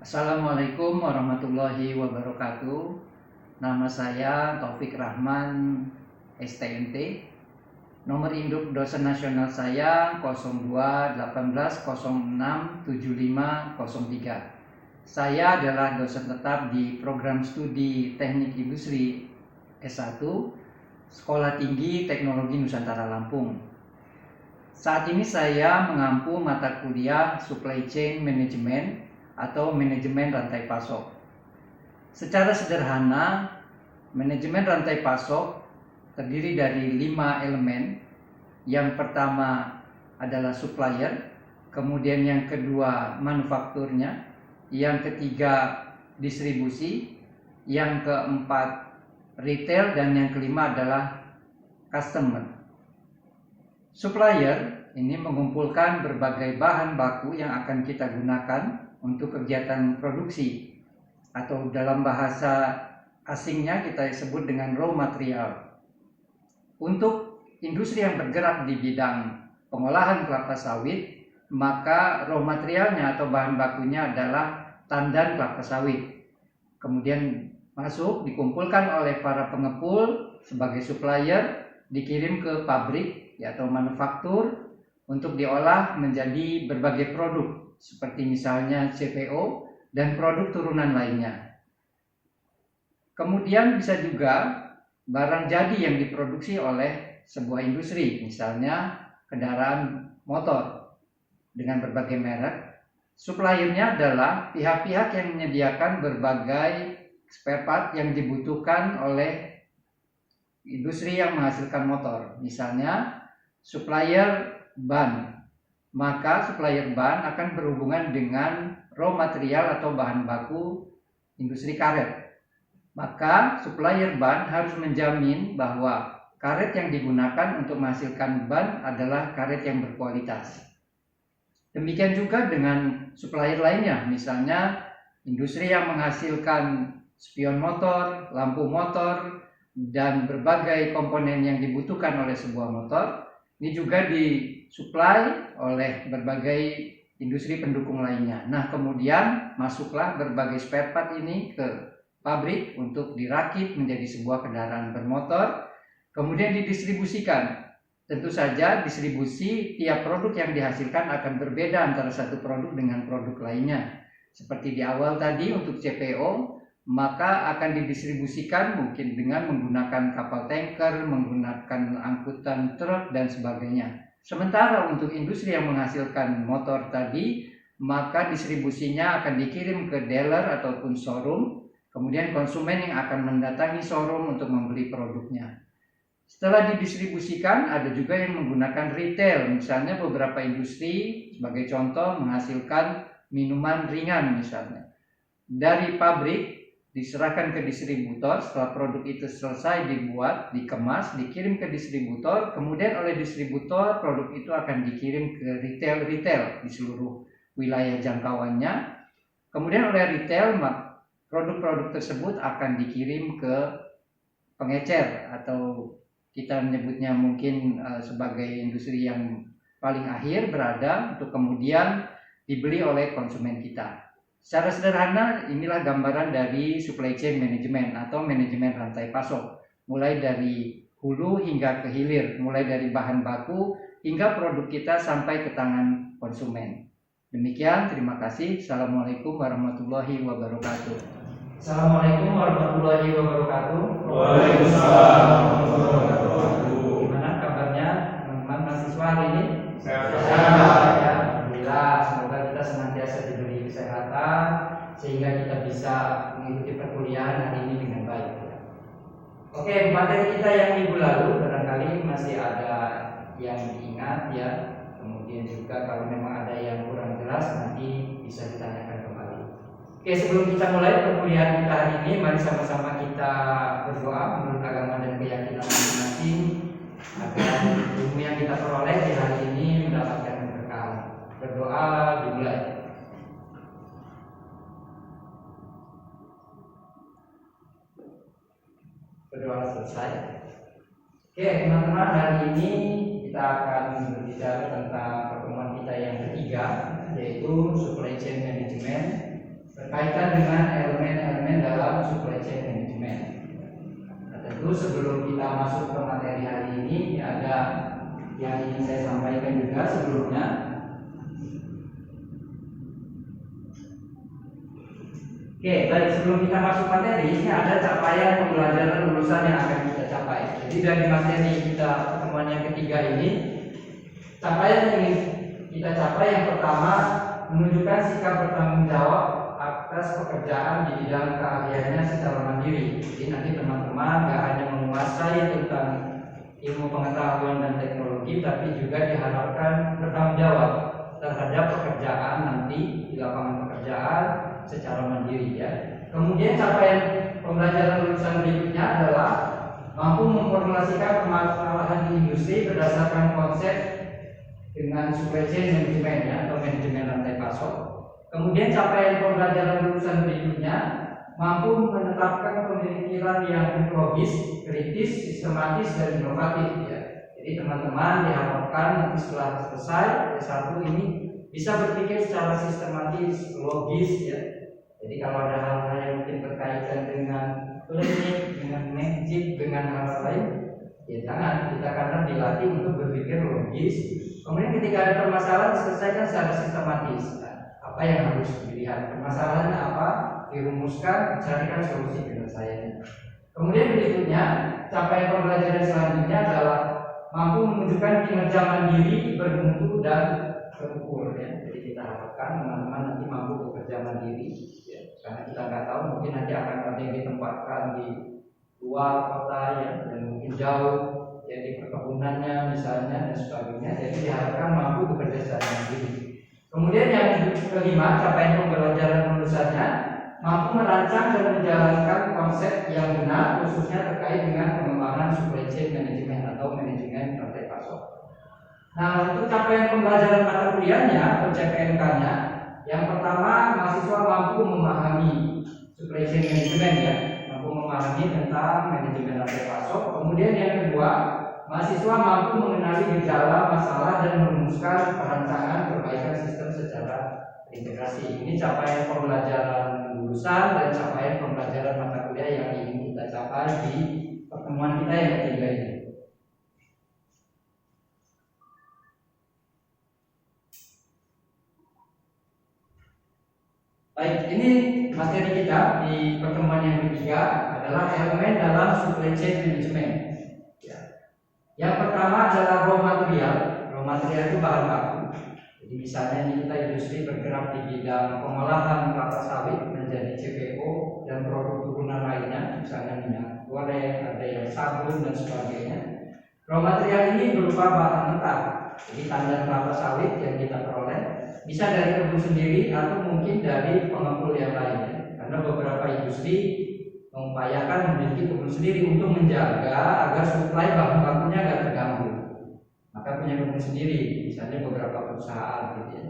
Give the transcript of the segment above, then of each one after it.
Assalamualaikum warahmatullahi wabarakatuh. Nama saya Taufik Rahman, STMT. Nomor induk dosen nasional saya 0218067503. Saya adalah dosen tetap di program studi Teknik Industri S1 Sekolah Tinggi Teknologi Nusantara Lampung. Saat ini saya mengampu mata kuliah Supply Chain Management atau manajemen rantai pasok. Secara sederhana, manajemen rantai pasok terdiri dari 5 elemen. Yang pertama adalah supplier, kemudian yang kedua manufakturnya, yang ketiga distribusi, yang keempat retail, dan yang kelima adalah customer. Supplier ini mengumpulkan berbagai bahan baku yang akan kita gunakan untuk kegiatan produksi, atau dalam bahasa asingnya kita sebut dengan raw material. Untuk industri yang bergerak di bidang pengolahan kelapa sawit, maka raw materialnya atau bahan bakunya adalah tandan kelapa sawit. Kemudian masuk, dikumpulkan oleh para pengepul sebagai supplier, dikirim ke pabrik atau manufaktur untuk diolah menjadi berbagai produk, seperti misalnya CPO dan produk turunan lainnya. Kemudian bisa juga barang jadi yang diproduksi oleh sebuah industri, misalnya kendaraan motor dengan berbagai merek. Suppliernya adalah pihak-pihak yang menyediakan berbagai spare part yang dibutuhkan oleh industri yang menghasilkan motor, misalnya supplier ban. Maka supplier ban akan berhubungan dengan raw material atau bahan baku industri karet. Maka supplier ban harus menjamin bahwa karet yang digunakan untuk menghasilkan ban adalah karet yang berkualitas. Demikian juga dengan supplier lainnya, misalnya industri yang menghasilkan spion motor, lampu motor, dan berbagai komponen yang dibutuhkan oleh sebuah motor. Ini juga disuplai oleh berbagai industri pendukung lainnya. Nah, kemudian masuklah berbagai spare part ini ke pabrik untuk dirakit menjadi sebuah kendaraan bermotor, kemudian didistribusikan. Tentu saja distribusi tiap produk yang dihasilkan akan berbeda antara satu produk dengan produk lainnya. Seperti di awal tadi untuk CPO, maka akan didistribusikan mungkin dengan menggunakan kapal tanker, menggunakan angkutan truk, dan sebagainya. Sementara untuk industri yang menghasilkan motor tadi, maka distribusinya akan dikirim ke dealer ataupun showroom, kemudian konsumen yang akan mendatangi showroom untuk membeli produknya. Setelah didistribusikan, ada juga yang menggunakan retail, misalnya beberapa industri sebagai contoh menghasilkan minuman ringan misalnya. Dari pabrik diserahkan ke distributor. Setelah produk itu selesai dibuat, dikemas, dikirim ke distributor, kemudian oleh distributor produk itu akan dikirim ke retail di seluruh wilayah jangkauannya. Kemudian oleh retail, produk-produk tersebut akan dikirim ke pengecer, atau kita menyebutnya mungkin sebagai industri yang paling akhir berada, untuk kemudian dibeli oleh konsumen kita. Secara sederhana, inilah gambaran dari supply chain management atau manajemen rantai pasok, mulai dari hulu hingga ke hilir, mulai dari bahan baku hingga produk kita sampai ke tangan konsumen. Demikian, terima kasih. Assalamualaikum warahmatullahi wabarakatuh. Assalamualaikum warahmatullahi wabarakatuh. Waalaikumsalam warahmatullahi wabarakatuh. Gimana kabarnya teman-teman mahasiswa hari ini? Sehat. Ya, alhamdulillah. Semoga kita senantiasa diberi kesehatan sehingga kita bisa mengikuti perkuliahan hari ini dengan baik. Oke, materi kita yang minggu lalu barangkali masih ada yang diingat ya. Kemudian juga kalau memang ada yang kurang jelas nanti bisa ditanyakan kembali. Oke, sebelum kita mulai perkuliahan kita hari ini, mari sama-sama kita berdoa menurut agama dan keyakinan masing-masing agar ilmu yang kita peroleh di hari ini mendapatkan keberkahan. Berdoa dimulai. Berdoa selesai. Oke, teman-teman, hari ini kita akan berbicara tentang pertemuan kita yang ketiga, yaitu supply chain management berkaitan dengan elemen-elemen dalam supply chain management. Nah, tentu sebelum kita masuk ke materi hari ini, ada yang ingin saya sampaikan juga sebelumnya. Oke, baik, sebelum kita masuk materi, ini ada capaian pembelajaran lulusan yang akan kita capai. Jadi dari materi kita pertemuan yang ketiga ini, capaian yang ingin kita capai yang pertama, menunjukkan sikap bertanggung jawab atas pekerjaan di bidang keahliannya secara mandiri. Jadi nanti teman-teman gak hanya menguasai tentang ilmu pengetahuan dan teknologi, tapi juga diharapkan bertanggung jawab terhadap pekerjaan nanti di lapangan pekerjaan secara mandiri ya. Kemudian capaian pembelajaran lulusan berikutnya adalah mampu memformulasikan permasalahan di industri berdasarkan konsep dengan supply chain management ya, atau manajemen rantai pasok. Kemudian capaian pembelajaran lulusan berikutnya mampu menetapkan pemikiran yang logis, kritis, sistematis dan inovatif ya. Jadi teman-teman diharapkan nanti setelah selesai S1 ini bisa berpikir secara sistematis, logis ya. Jadi kalau ada hal-hal yang mungkin berkaitan dengan klinik, dengan magic, dengan hal lain, ya jangan, kita karena dilatih untuk berpikir logis. Kemudian ketika ada permasalahan diselesaikan secara sistematis. Nah, apa yang harus dilihat? Permasalahannya apa? Dirumuskan, carikan solusi penyelesaiannya. Kemudian berikutnya, capaian pembelajaran selanjutnya adalah mampu menunjukkan kinerja mandiri, bermutu dan terukur ya. Jadi kita harapkan teman-teman nanti mampu bekerja mandiri ya. Karena kita nggak tahu mungkin nanti akan ada yang ditempatkan di luar kota ya, dan mungkin jauh ya, di perkebunannya misalnya dan sebagainya. Jadi diharapkan mampu bekerja secara mandiri. Kemudian yang kelima, capaian pembelajaran lulusannya mampu merancang dan menjalankan konsep yang benar khususnya terkait dengan pengembangan supply chain management atau manajemen rantai pasok. Nah, untuk capaian pembelajaran mata kuliahnya atau CPMK-nya, yang pertama mahasiswa mampu memahami supply chain management ya, mampu memahami tentang manajemen rantai pasok. Kemudian yang kedua, mahasiswa mampu mengenali gejala masalah dan merumuskan perancangan perbaikan sistem secara integrasi. Ini capaian pembelajaran lulusan dan capaian pembelajaran mata kuliah yang ingin kita capai di pertemuan kita yang ketiga ini. Baik, ini materi kita di pertemuan yang ketiga adalah elemen dalam supply chain management. Ya. Yang pertama adalah raw material. Raw material itu bahan baku. Jadi misalnya ini kita industri bergerak di bidang pengolahan kelapa sawit menjadi CPO dan produk turunan lainnya, misalnya minyak goreng, ada yang sabun dan sebagainya. Raw material ini berupa bahan mentah. Jadi tandan kelapa sawit yang kita peroleh bisa dari kebun sendiri atau mungkin dari pengepul yang lainnya. Karena beberapa industri mengupayakan memiliki kebun sendiri untuk menjaga agar suplai bahan bakunya tidak terganggu. Maka punya kebun sendiri, misalnya beberapa perusahaan gitu ya.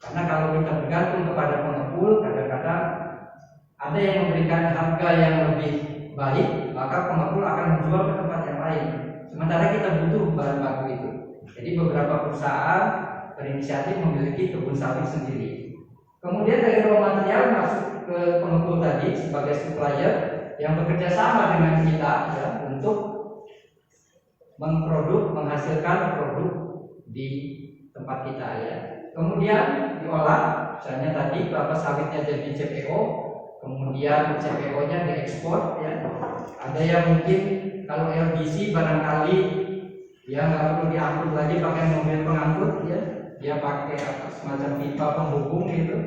Karena kalau kita bergantung kepada pengepul, kadang-kadang ada yang memberikan harga yang lebih baik, maka pengepul akan menjual ke tempat yang lain. Sementara kita butuh bahan baku itu. Jadi beberapa perusahaan berinisiatif memiliki kebun sawit sendiri. Kemudian dari raw material masuk ke pengepul tadi sebagai supplier yang bekerja sama dengan kita ya, untuk menghasilkan produk di tempat kita ya. Kemudian diolah, misalnya tadi kelapa sawitnya jadi CPO, kemudian CPO-nya diekspor ya. Ada yang mungkin kalau LBC barangkali dia nggak perlu diangkut lagi pakai mobil pengangkut ya, dia pakai semacam pipa penghubung gitu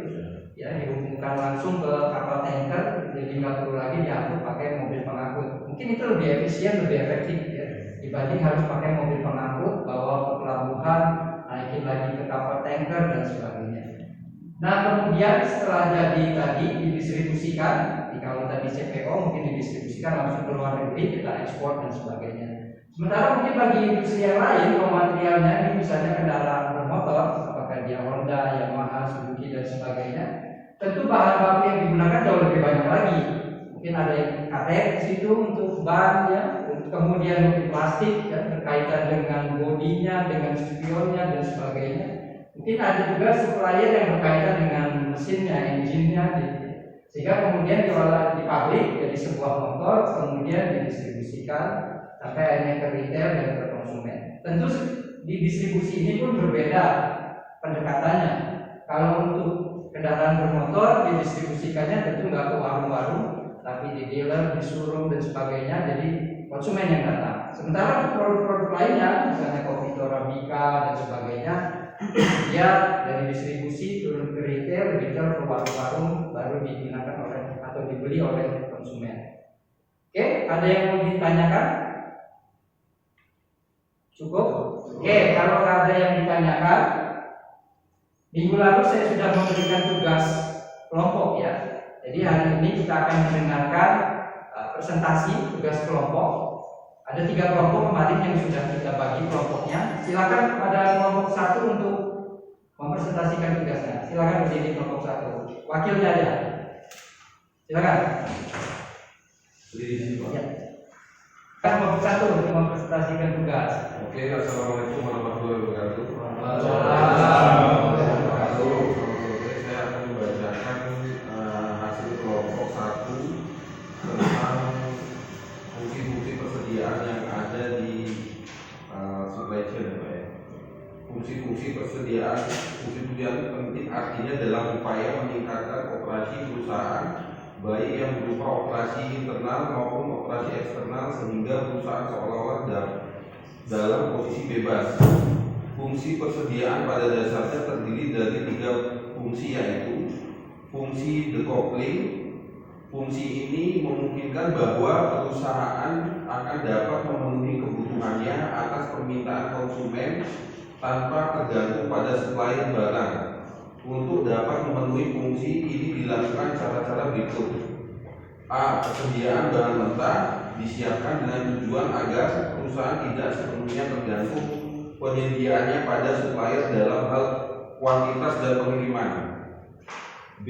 ya, dihubungkan langsung ke kapal tanker, jadi nggak perlu lagi diangkut pakai mobil pengangkut. Mungkin itu lebih efisien, lebih efektif ya, dibanding harus pakai mobil pengangkut bawa ke pelabuhan, naikin lagi ke kapal tanker dan sebagainya. Nah kemudian setelah jadi tadi didistribusikan, kalau tadi CPO mungkin didistribusikan langsung ke luar negeri, kita ekspor dan sebagainya. Sementara mungkin bagi industri yang lain, raw materialnya ini misalnya kendaraan bermotor, apakah dia Honda, Yamaha, Suzuki dan sebagainya, tentu bahan baku yang digunakan jauh lebih banyak lagi. Mungkin ada yang karet di situ untuk ban ya, kemudian mungkin plastik ya, berkaitan dengan bodinya, dengan spionnya dan sebagainya. Mungkin ada juga supplier yang berkaitan dengan mesinnya, engine-nya, sehingga kemudian diolah di pabrik jadi sebuah motor, kemudian didistribusikan sampai akhirnya ke retail dan ke konsumen. Tentu di distribusi ini pun berbeda pendekatannya. Kalau untuk kendaraan bermotor didistribusikannya tentu nggak ke warung-warung, tapi di dealer, di showroom dan sebagainya, jadi konsumen yang datang. Sementara produk-produk lainnya, misalnya kopi Torabika dan sebagainya, dia dari distribusi turun ke retail ke warung-warung, baru digunakan oleh atau dibeli oleh konsumen. Oke, ada yang mau ditanyakan? Cukup? Oke, kalau ada yang ditanyakan, minggu lalu saya sudah memberikan tugas kelompok ya. Jadi hari ini kita akan mendengarkan presentasi tugas kelompok. Ada 3 kelompok kemarin yang sudah kita bagi kelompoknya. Silakan pada kelompok 1 untuk mempresentasikan tugasnya. Silakan berdiri kelompok 1. Wakilnya ada. Silakan. Ya. Kelompok 1 untuk mempresentasikan tugas. Oke, assalamualaikum warahmatullahi wabarakatuh. Waalaikumsalam. Saya akan membacakan hasil kelompok 1 tentang fungsi-fungsi persediaan yang ada di supply chain, Pak ya. Fungsi-fungsi persediaan, fungsi-fungsi penting artinya dalam upaya meningkatkan operasi perusahaan, baik yang berupa operasi internal maupun operasi eksternal, sehingga perusahaan seolah-olah dalam posisi bebas. Fungsi persediaan pada dasarnya terdiri dari 3 fungsi, yaitu fungsi decoupling. Fungsi ini memungkinkan bahwa perusahaan akan dapat memenuhi kebutuhannya atas permintaan konsumen tanpa tergantung pada supplier barang. Untuk dapat memenuhi fungsi ini dilakukan cara-cara berikut. A. Persediaan bahan mentah disiapkan dengan tujuan agar perusahaan tidak sepenuhnya tergantung penyediaannya pada supplier dalam hal kuantitas dan pengiriman. B.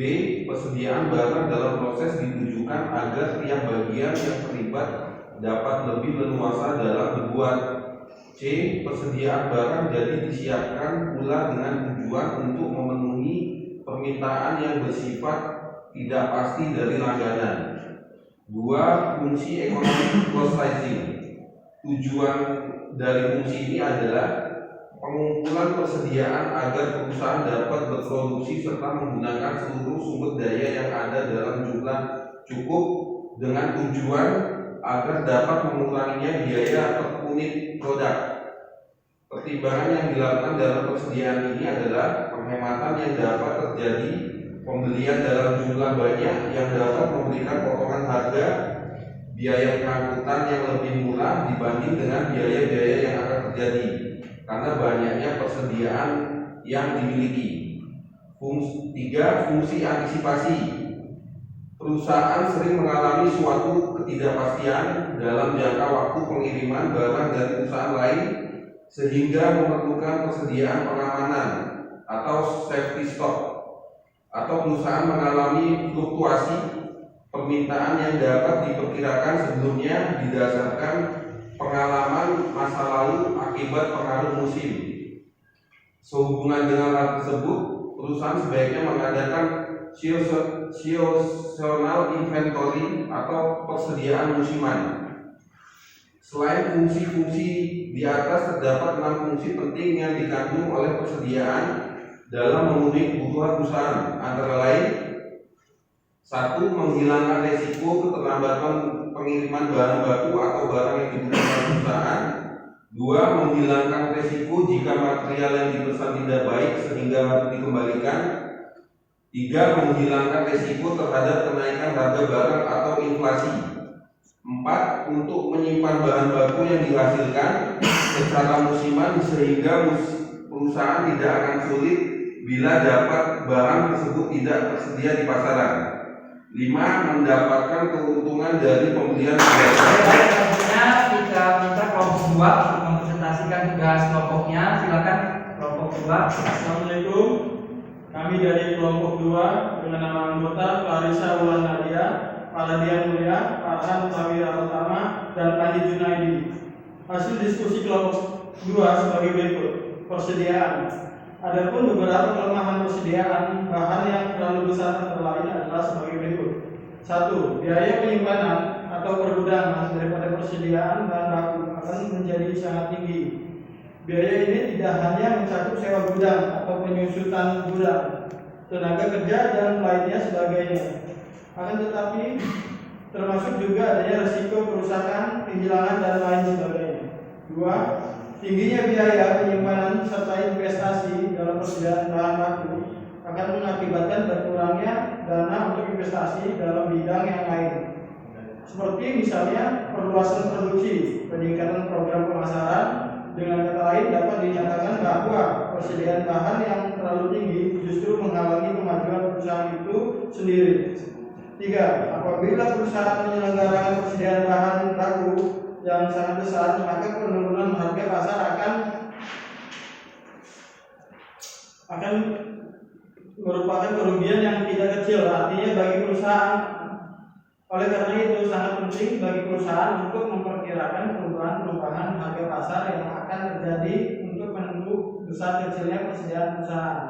Persediaan barang dalam proses ditujukan agar tiap bagian yang terlibat dapat lebih leluasa dalam berbuat. C. Persediaan barang jadi disiapkan pula dengan tujuan untuk memenuhi permintaan yang bersifat tidak pasti dari langganan. 2. Fungsi economic closing. Tujuan dari fungsi ini adalah pengumpulan persediaan agar perusahaan dapat berproduksi serta menggunakan seluruh sumber daya yang ada dalam jumlah cukup dengan tujuan agar dapat menguranginya biaya per unit produk. Pertimbangan yang dilakukan dalam persediaan ini adalah penghematan yang dapat terjadi, pembelian dalam jumlah banyak yang dapat memberikan potongan harga, biaya pengangkutan yang lebih murah dibanding dengan biaya-biaya yang akan terjadi karena banyaknya persediaan yang dimiliki. 3. Fungsi antisipasi. Perusahaan sering mengalami suatu ketidakpastian dalam jangka waktu pengiriman barang dari perusahaan lain, sehingga memerlukan persediaan pengamanan atau safety stock. Atau perusahaan mengalami fluktuasi permintaan yang dapat diperkirakan sebelumnya berdasarkan pengalaman masa lalu akibat pengaruh musim. Sehubungan dengan hal tersebut, perusahaan sebaiknya mengadakan seasonal inventory atau persediaan musiman. Selain fungsi-fungsi di atas, terdapat 6 fungsi penting yang dikandung oleh persediaan dalam memenuhi kebutuhan perusahaan, antara lain: 1. Menghilangkan resiko keterlambatan pengiriman bahan baku atau barang yang dibutuhkan perusahaan. 2. Menghilangkan resiko jika material yang dipesan tidak baik sehingga harus dikembalikan. 3. Menghilangkan resiko terhadap kenaikan harga barang atau inflasi. 4. Untuk menyimpan bahan baku yang dihasilkan secara musiman sehingga perusahaan tidak akan sulit bila dapat barang tersebut tidak tersedia di pasaran. 5. Mendapatkan keuntungan dari pembelian barang. Selanjutnya kita minta kelompok 2 untuk mempresentasikan tugas kelompoknya. Silakan kelompok 2. Assalamualaikum. Kami dari kelompok 2 dengan nama anggota Clarissa Wulan Nadia, Paladian Mulia, Farhan Prawira Utama, dan Panji Junaidi. Hasil diskusi kelompok 2 sebagai berikut. Persediaan. Adapun beberapa kelemahan persediaan bahan yang terlalu besar antara lain adalah sebagai berikut. 1. Biaya penyimpanan atau pergudangan daripada persediaan bahan baku akan menjadi sangat tinggi. Biaya ini tidak hanya mencakup sewa gudang atau penyusutan gudang, tenaga kerja dan lainnya sebagainya. Akan tetapi termasuk juga adanya risiko kerusakan, kehilangan dan lain sebagainya. 2. Tingginya biaya penyimpanan serta investasi dalam persediaan bahan baku akan mengakibatkan berkurangnya dana untuk investasi dalam bidang yang lain. Seperti misalnya perluasan produksi, peningkatan program pemasaran. Dengan kata lain dapat dinyatakan bahwa persediaan bahan yang terlalu tinggi justru menghalangi kemajuan perusahaan itu sendiri. 3. Apabila perusahaan menyelenggarakan persediaan bahan baku yang sangat besar, maka penurunan harga pasar akan merupakan kerugian yang tidak kecil, artinya bagi perusahaan. Oleh karena itu sangat penting bagi perusahaan untuk memperkirakan perubahan harga pasar yang akan terjadi untuk menentu besar kecilnya persediaan perusahaan.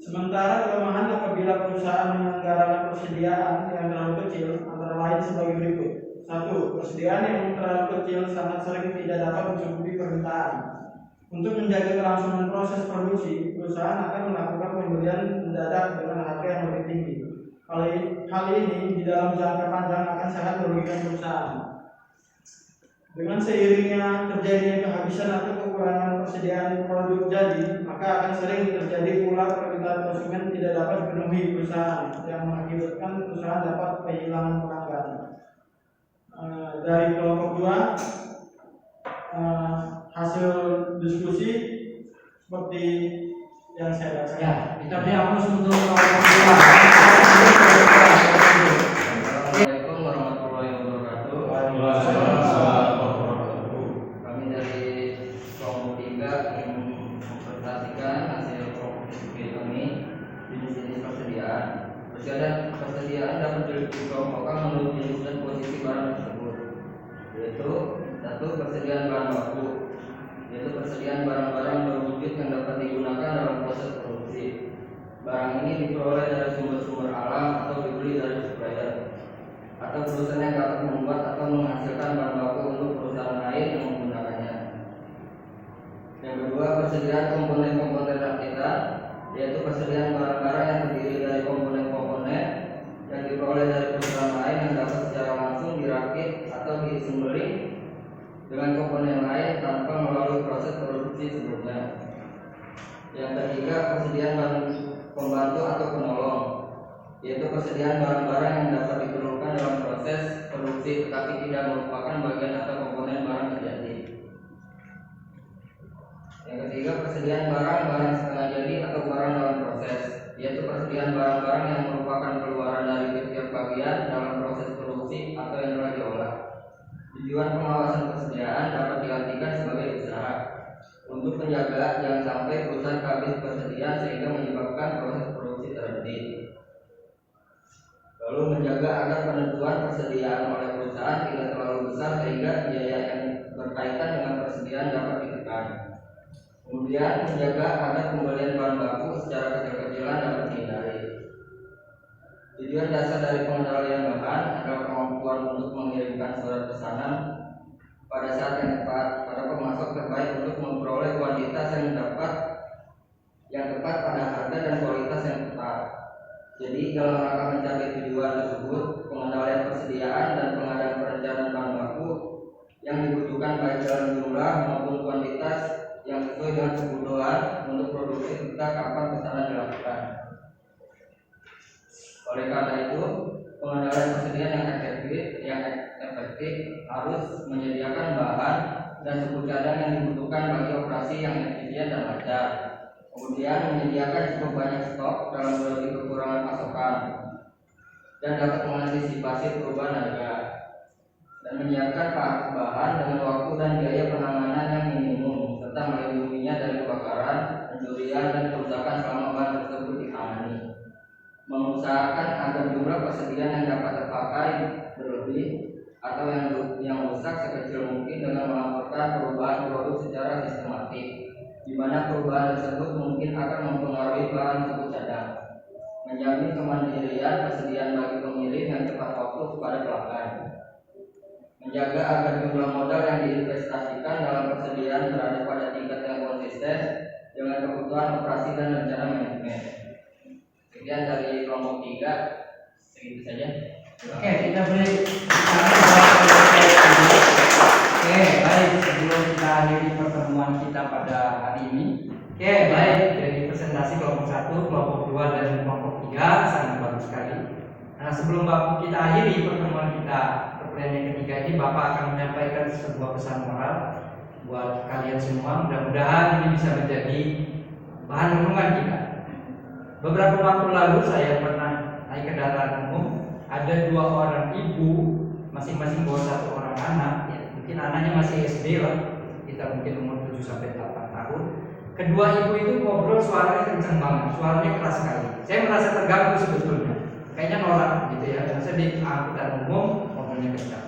Sementara kelemahan apabila perusahaan menyelenggarakan persediaan yang terlalu kecil antara lain sebagai berikut. 1. Persediaan yang terlalu kecil sangat sering tidak dapat mencukupi permintaan. Untuk menjaga kelangsungan proses produksi, perusahaan akan melakukan pembelian mendadak dengan harga yang lebih tinggi. Hal ini di dalam jangka panjang akan sangat merugikan perusahaan. Dengan seiringnya terjadinya kehabisan atau kekurangan persediaan produk jadi, maka akan sering terjadi pula permintaan konsumen tidak dapat dipenuhi perusahaan, yang mengakibatkan perusahaan dapat kehilangan pelanggan. Dari kelompok 2, hasil diskusi seperti yang saya bacakan. Ya, kita beri aplaus untuk kelompok 2. Assalamualaikum warahmatullahi wabarakatuh. Kami dari kelompok 3 ingin mempresentasikan hasil kelompok diskusi kami jenis-jenis persediaan. Persediaan dapat dikelompokkan menurut jenis dan posisi barang tersebut, yaitu 1. Persediaan bahan baku, yaitu persediaan barang-barang berwujud yang dapat digunakan dalam proses produksi. Barang ini diperoleh dari sumber-sumber alam atau dibeli dari supplier atau perusahaan yang dapat membuat atau menghasilkan bahan baku untuk perusahaan lain yang menggunakannya. Yang kedua, persediaan komponen-komponen rakitan, yaitu persediaan barang-barang yang terdiri dari komponen-komponen yang diperoleh dari perusahaan lain yang dapat secara langsung dirakit atau disembeli dengan komponen lain tanpa melalui proses produksi sebelumnya. Yang ketiga, persediaan bahan pembantu atau penolong, yaitu persediaan barang-barang yang dapat diperlukan dalam proses produksi tetapi tidak merupakan bagian atau komponen barang terjadi. Yang ketiga, persediaan barang-barang setengah jadi atau barang dalam proses, yaitu persediaan barang-barang yang merupakan keluaran dari setiap bagian dalam proses produksi atau yang telah diolah. Tujuan pengawasan persediaan dapat diartikan sebagai usaha untuk menjaga jangan sampai perusahaan kehabis persediaan sehingga menyebabkan proses produksi terhenti. Lalu menjaga agar penentuan persediaan oleh perusahaan tidak terlalu besar sehingga biaya yang berkaitan dengan persediaan dapat ditekan. Kemudian menjaga agar pembelian bahan baku secara kecil-kecilan dapat dihindari. Tujuan dasar dari pengendalian bahan adalah kemampuan untuk mengirimkan surat pesanan pada saat yang tepat pada pemasok terbaik untuk memperoleh kuantitas yang tepat pada harga dan kualitas yang tepat. Jadi dalam rangka mencapai tujuan tersebut, pengendalian persediaan dan pengadaan perencanaan bahan baku yang dibutuhkan baik dalam jumlah maupun kuantitas yang sesuai dengan kebutuhan untuk produksi serta kapan pesanan dilakukan. Oleh karena itu, pengendalian persediaan yang efektif harus menyediakan bahan dan suku cadang yang dibutuhkan bagi operasi yang efisien dan lancar. Kemudian menyediakan cukup banyak stok dalam menghadapi kekurangan pasokan dan dapat mengantisipasi perubahan harga dan menyiapkan bahan dengan waktu dan biaya penanganan yang minimum serta melindunginya dari kebakaran, pencurian dan kerusakan selama bahan tersebut ditangani. Mengusahakan agar jumlah persediaan yang dapat terpakai berlebih atau yang rusak sekecil mungkin dengan melaporkan perubahan produk secara sistematik. di mana perubahan tersebut mungkin akan mempengaruhi barang tersebut cadang. Menjamin kemandirian persediaan bagi pengirim yang tepat waktu kepada pelanggan. Menjaga agar jumlah modal yang diinvestasikan dalam persediaan berada pada tingkat yang konsisten dengan kebutuhan operasi dan rencana manajemen. Sekian dari kelompok 3, segitu saja. Oke, kita beri Oke, baik. Sebelum kita akhiri pertemuan kita pada hari ini, oke, baik. Dari presentasi kelompok 1, kelompok 2, dan kelompok 3 sangat bagus sekali. Nah, sebelum kita akhiri pertemuan kita perkuliahan yang ketiga ini, Bapak akan menyampaikan sebuah pesan moral buat kalian semua. Mudah-mudahan ini bisa menjadi bahan renungan kita. Beberapa waktu lalu saya pernah naik kendaraan umum, ada 2 orang ibu, masing-masing bawa 1 orang anak. Ya, mungkin anaknya masih SD lah, kita mungkin umur 7-8 tahun. Kedua ibu itu ngobrol suaranya kenceng banget, suaranya keras sekali. Saya merasa terganggu sebetulnya, kayaknya norak gitu ya. Dan saya di angkutan umum ngobrolnya kencang.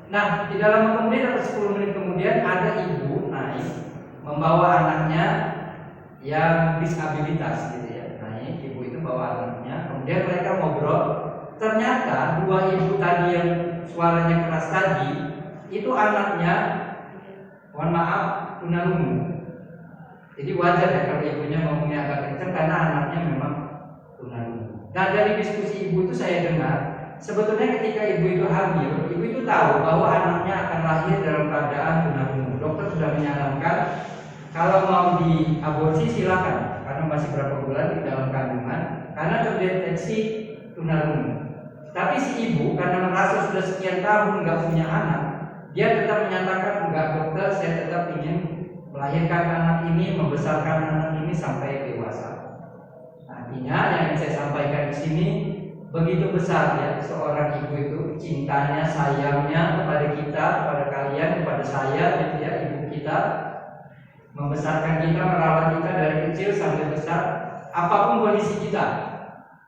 Nah, tidak lama kemudian atau 10 menit kemudian ada ibu naik membawa anaknya yang disabilitas gitu ya. Naik, ibu itu bawa anaknya, kemudian mereka ngobrol. Ternyata 2 ibu tadi yang suaranya keras tadi itu anaknya, mohon maaf, tunarungu. Jadi wajar ya kalau ibunya ngomongnya agak kencang karena anaknya memang tunarungu. Nah, dari diskusi ibu itu saya dengar, sebetulnya ketika ibu itu hamil, ibu itu tahu bahwa anaknya akan lahir dalam keadaan tunarungu. Dokter sudah menyarankan kalau mau diaborsi silakan, karena masih berapa bulan di dalam kandungan, karena terdeteksi tunarungu. Tapi si ibu karena merasa sudah sekian tahun nggak punya anak, dia tetap menyatakan, enggak dokter, saya tetap ingin melahirkan anak ini, membesarkan anak ini sampai dewasa. Artinya yang ingin saya sampaikan di sini, begitu besar ya seorang ibu itu cintanya, sayangnya kepada kita, kepada kalian, kepada saya, gitu ya, ibu kita membesarkan kita, merawat kita dari kecil sampai besar, apapun kondisi kita.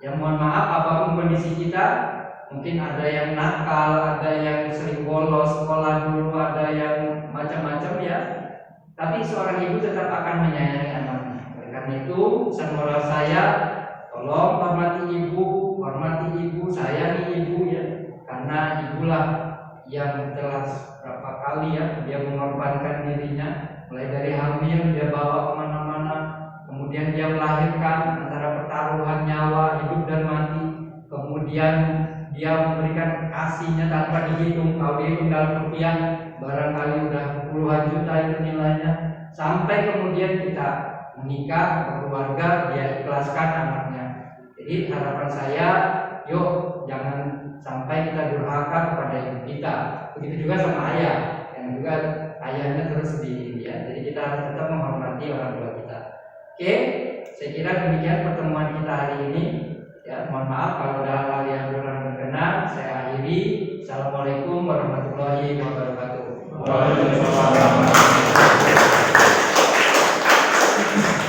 Ya mohon maaf, apapun kondisi kita, mungkin ada yang nakal, ada yang sering bolos sekolah dulu, ada yang macam-macam ya. Tapi seorang ibu tetap akan menyayangi anaknya. Oleh karena itu, pesan moral saya, tolong hormati ibu, sayangi ibu ya. Karena ibulah yang telah berapa kali ya dia mengorbankan dirinya, mulai dari hamil dia bawa kemana-mana, kemudian dia melahirkan antara pertaruhan nyawa hidup dan mati, kemudian dia memberikan kasihnya tanpa dihitung. Kalau dihitung dalam rupiah barangkali udah puluhan juta itu nilainya, sampai kemudian kita menikah, berkeluarga, dia ikhlaskan anaknya. Jadi harapan saya, yuk jangan sampai kita durhaka kepada ibu kita. Begitu juga sama ayah, yang juga ayahnya terus ya. Jadi kita harus tetap menghormati orang tua kita. Oke, saya kira demikian pertemuan kita hari ini. Ya, mohon maaf kalau ada hal yang kurang berkenan. Saya akhiri. Assalamualaikum warahmatullahi wabarakatuh. Waalaikumsalam.